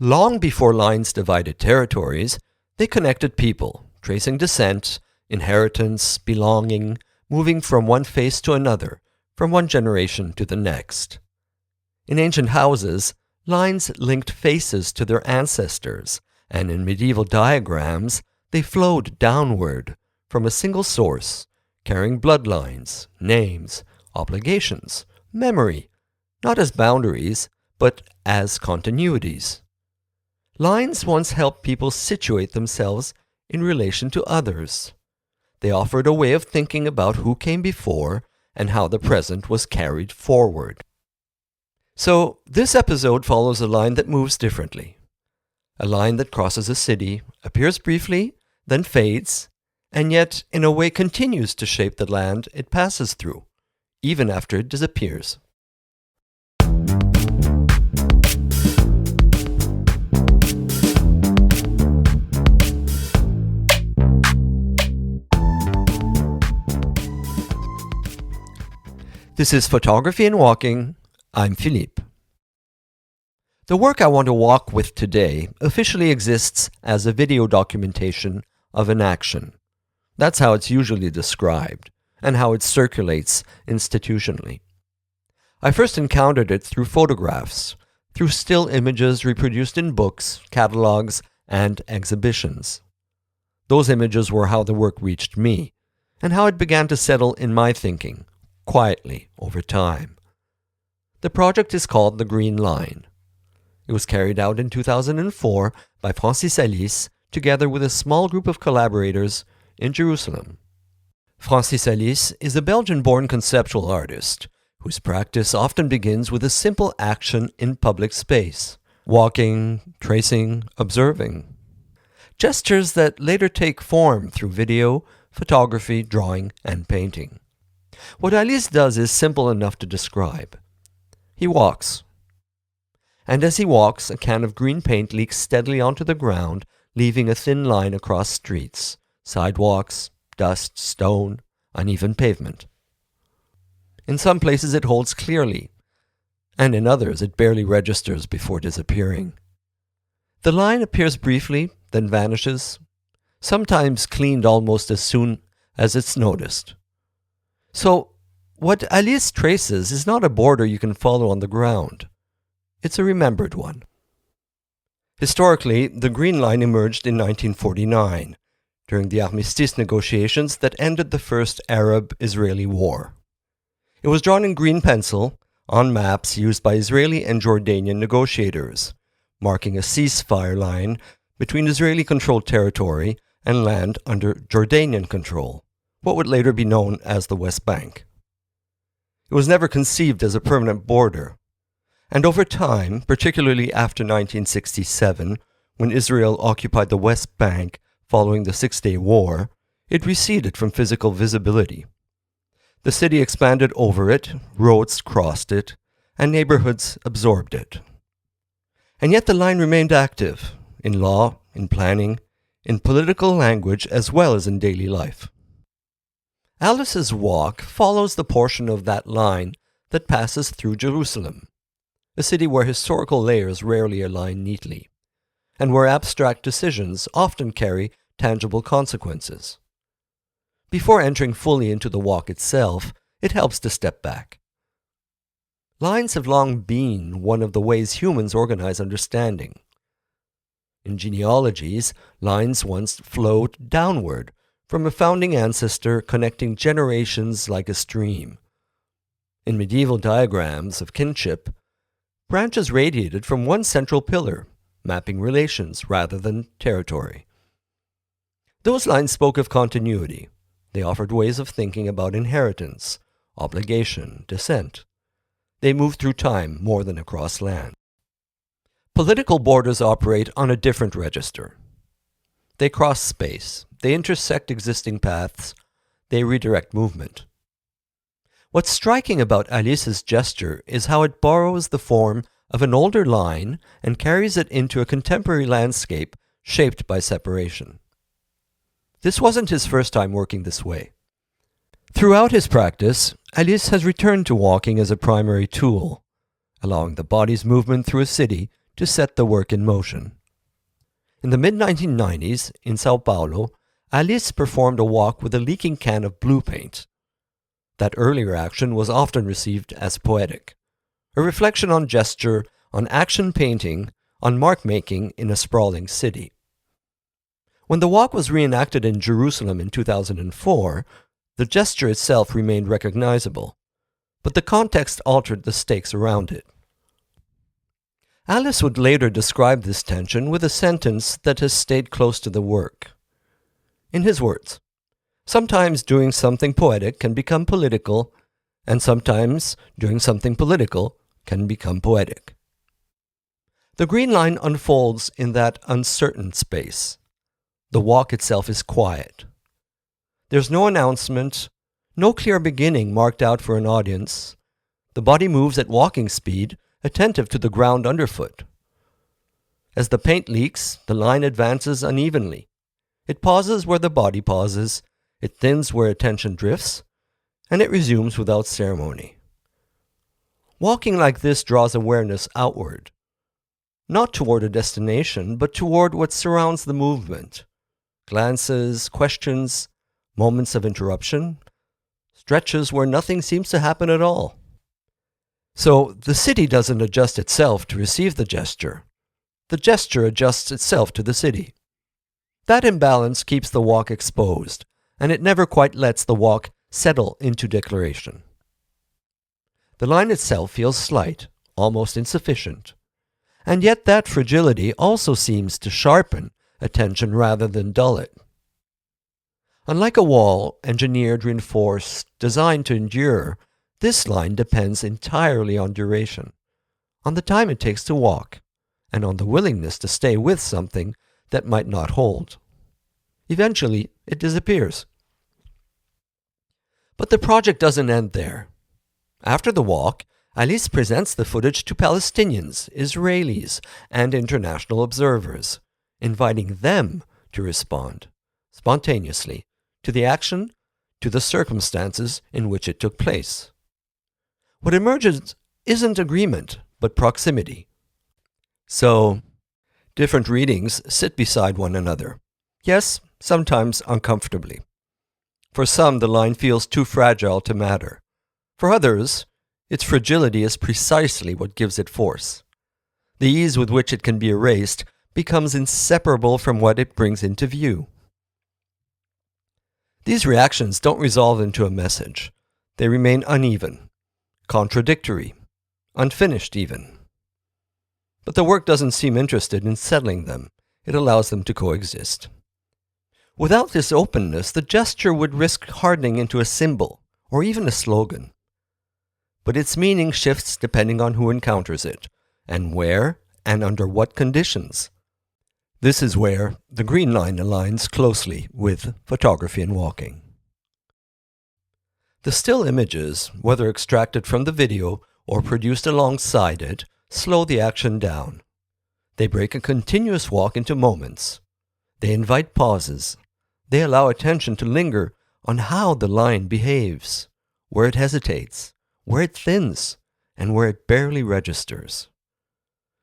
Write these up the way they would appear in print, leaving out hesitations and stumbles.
Long before lines divided territories, they connected people, tracing descent, inheritance, belonging, moving from one face to another, from one generation to the next. In ancient houses, lines linked faces to their ancestors, and in medieval diagrams, they flowed downward from a single source, carrying bloodlines, names, obligations, memory, not as boundaries, but as continuities. Lines once helped people situate themselves in relation to others. They offered a way of thinking about who came before and how the present was carried forward. So, this episode follows a line that moves differently. A line that crosses a city, appears briefly, then fades, and yet in a way continues to shape the land it passes through, even after it disappears. This is Photography and Walking. I'm Philippe. The work I want to walk with today officially exists as a video documentation of an action. That's how it's usually described, and how it circulates institutionally. I first encountered it through photographs, through still images reproduced in books, catalogs, and exhibitions. Those images were how the work reached me, and how it began to settle in my thinking, quietly, over time. The project is called The Green Line. It was carried out in 2004 by Francis Alÿs, together with a small group of collaborators in Jerusalem. Francis Alÿs is a Belgian-born conceptual artist whose practice often begins with a simple action in public space: walking, tracing, observing. Gestures that later take form through video, photography, drawing, and painting. What Alÿs does is simple enough to describe. He walks. And as he walks, a can of green paint leaks steadily onto the ground, leaving a thin line across streets, sidewalks, dust, stone, uneven pavement. In some places it holds clearly, and in others it barely registers before disappearing. The line appears briefly, then vanishes, sometimes cleaned almost as soon as it's noticed. So, what Alÿs traces is not a border you can follow on the ground. It's a remembered one. Historically, the Green Line emerged in 1949, during the armistice negotiations that ended the First Arab-Israeli War. It was drawn in green pencil on maps used by Israeli and Jordanian negotiators, marking a ceasefire line between Israeli-controlled territory and land under Jordanian control, what would later be known as the West Bank. It was never conceived as a permanent border, and over time, particularly after 1967, when Israel occupied the West Bank following the Six-Day War, it receded from physical visibility. The city expanded over it, roads crossed it, and neighborhoods absorbed it. And yet the line remained active, in law, in planning, in political language, as well as in daily life. Alÿs's walk follows the portion of that line that passes through Jerusalem, a city where historical layers rarely align neatly, and where abstract decisions often carry tangible consequences. Before entering fully into the walk itself, it helps to step back. Lines have long been one of the ways humans organize understanding. In genealogies, lines once flowed downward, from a founding ancestor connecting generations like a stream. In medieval diagrams of kinship, branches radiated from one central pillar, mapping relations rather than territory. Those lines spoke of continuity. They offered ways of thinking about inheritance, obligation, descent. They moved through time more than across land. Political borders operate on a different register. They cross space. They intersect existing paths. They redirect movement. What's striking about Alÿs's gesture is how it borrows the form of an older line and carries it into a contemporary landscape shaped by separation. This wasn't his first time working this way. Throughout his practice, Alÿs has returned to walking as a primary tool, allowing the body's movement through a city to set the work in motion. In the mid-1990s, in Sao Paulo, Alÿs performed a walk with a leaking can of blue paint. That earlier action was often received as poetic, a reflection on gesture, on action painting, on mark-making in a sprawling city. When the walk was reenacted in Jerusalem in 2004, the gesture itself remained recognizable, but the context altered the stakes around it. Alÿs would later describe this tension with a sentence that has stayed close to the work. In his words, "Sometimes doing something poetic can become political, and sometimes doing something political can become poetic." The green line unfolds in that uncertain space. The walk itself is quiet. There's no announcement, no clear beginning marked out for an audience. The body moves at walking speed, attentive to the ground underfoot. As the paint leaks, the line advances unevenly. It pauses where the body pauses, it thins where attention drifts, and it resumes without ceremony. Walking like this draws awareness outward, not toward a destination, but toward what surrounds the movement. Glances, questions, moments of interruption, stretches where nothing seems to happen at all. So the city doesn't adjust itself to receive the gesture. The gesture adjusts itself to the city. That imbalance keeps the walk exposed, and it never quite lets the walk settle into declaration. The line itself feels slight, almost insufficient, and yet that fragility also seems to sharpen attention rather than dull it. Unlike a wall, engineered, reinforced, designed to endure, this line depends entirely on duration, on the time it takes to walk, and on the willingness to stay with something that might not hold. Eventually, it disappears. But the project doesn't end there. After the walk, Alÿs presents the footage to Palestinians, Israelis, and international observers, inviting them to respond, spontaneously, to the action, to the circumstances in which it took place. What emerges isn't agreement, but proximity. So, different readings sit beside one another. Yes, sometimes uncomfortably. For some, the line feels too fragile to matter. For others, its fragility is precisely what gives it force. The ease with which it can be erased becomes inseparable from what it brings into view. These reactions don't resolve into a message. They remain uneven, contradictory, unfinished even. But the work doesn't seem interested in settling them. It allows them to coexist. Without this openness, the gesture would risk hardening into a symbol, or even a slogan. But its meaning shifts depending on who encounters it, and where, and under what conditions. This is where the green line aligns closely with photography and walking. The still images, whether extracted from the video or produced alongside it, slow the action down. They break a continuous walk into moments. They invite pauses. They allow attention to linger on how the line behaves, where it hesitates, where it thins, and where it barely registers.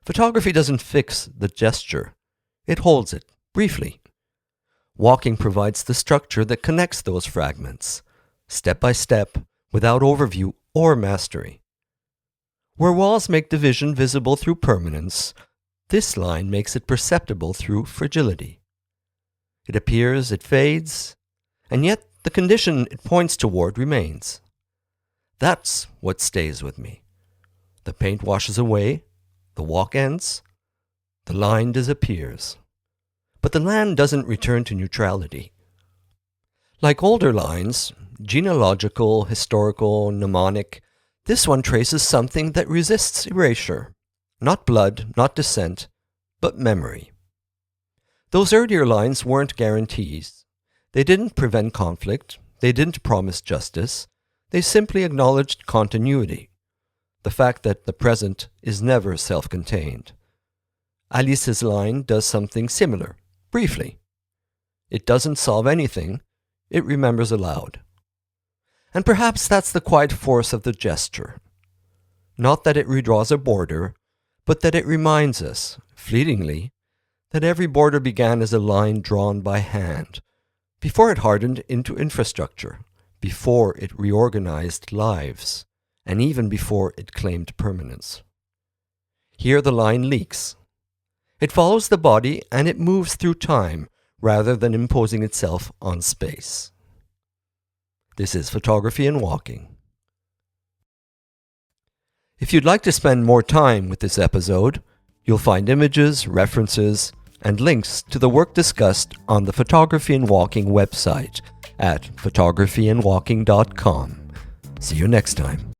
Photography doesn't fix the gesture. It holds it, briefly. Walking provides the structure that connects those fragments, step by step, without overview or mastery. Where walls make division visible through permanence, this line makes it perceptible through fragility. It appears, it fades, and yet the condition it points toward remains. That's what stays with me. The paint washes away, the walk ends, the line disappears. But the land doesn't return to neutrality. Like older lines, genealogical, historical, mnemonic, this one traces something that resists erasure. Not blood, not descent, but memory. Those earlier lines weren't guarantees. They didn't prevent conflict. They didn't promise justice. They simply acknowledged continuity. The fact that the present is never self-contained. Alÿs's line does something similar, briefly. It doesn't solve anything. It remembers aloud. And perhaps that's the quiet force of the gesture. Not that it redraws a border, but that it reminds us, fleetingly, that every border began as a line drawn by hand, before it hardened into infrastructure, before it reorganized lives, and even before it claimed permanence. Here the line leaks. It follows the body and it moves through time rather than imposing itself on space. This is Photography and Walking. If you'd like to spend more time with this episode, you'll find images, references, and links to the work discussed on the Photography and Walking website at photographyandwalking.com. See you next time.